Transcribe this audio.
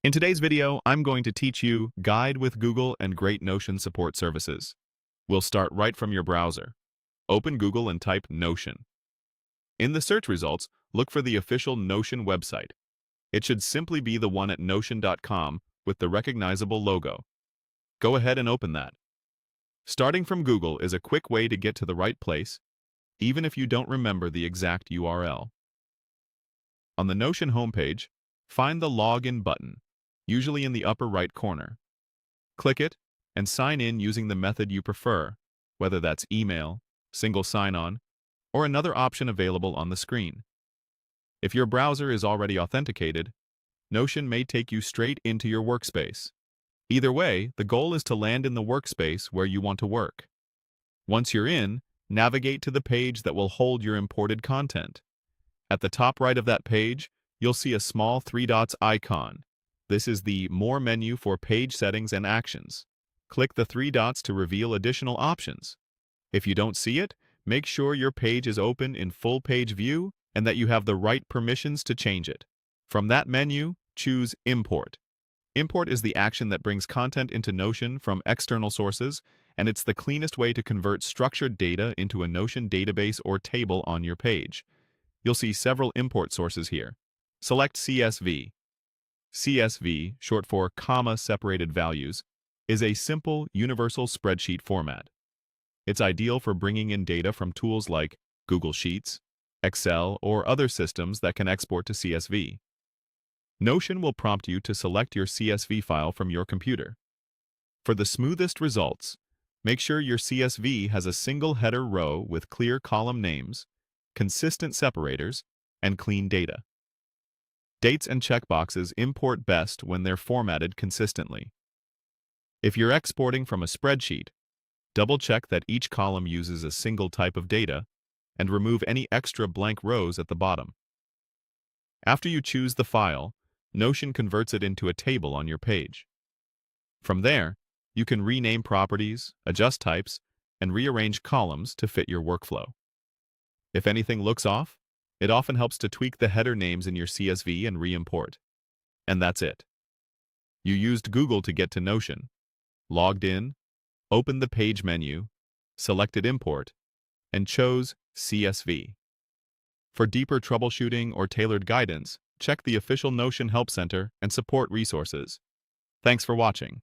In today's video, I'm going to teach you Guide with Google and Great Notion Support Services. We'll start right from your browser. Open Google and type Notion. In the search results, look for the official Notion website. It should simply be the one at notion.com with the recognizable logo. Go ahead and open that. Starting from Google is a quick way to get to the right place, even if you don't remember the exact URL. On the Notion homepage, find the Login button, usually in the upper right corner. Click it and sign in using the method you prefer, whether that's email, single sign-on, or another option available on the screen. If your browser is already authenticated, Notion may take you straight into your workspace. Either way, the goal is to land in the workspace where you want to work. Once you're in, navigate to the page that will hold your imported content. At the top right of that page, you'll see a small three dots icon. This is the More menu for page settings and actions. Click the three dots to reveal additional options. If you don't see it, make sure your page is open in full page view and that you have the right permissions to change it. From that menu, choose Import. Import is the action that brings content into Notion from external sources, and it's the cleanest way to convert structured data into a Notion database or table on your page. You'll see several import sources here. Select CSV. CSV, short for comma-separated values, is a simple, universal spreadsheet format. It's ideal for bringing in data from tools like Google Sheets, Excel, or other systems that can export to CSV. Notion will prompt you to select your CSV file from your computer. For the smoothest results, make sure your CSV has a single header row with clear column names, consistent separators, and clean data. Dates and checkboxes import best when they're formatted consistently. If you're exporting from a spreadsheet, double-check that each column uses a single type of data and remove any extra blank rows at the bottom. After you choose the file, Notion converts it into a table on your page. From there, you can rename properties, adjust types, and rearrange columns to fit your workflow. If anything looks off, it often helps to tweak the header names in your CSV and re-import. And that's it. You used Google to get to Notion, logged in, opened the page menu, selected Import, and chose CSV. For deeper troubleshooting or tailored guidance, check the official Notion Help Center and support resources. Thanks for watching.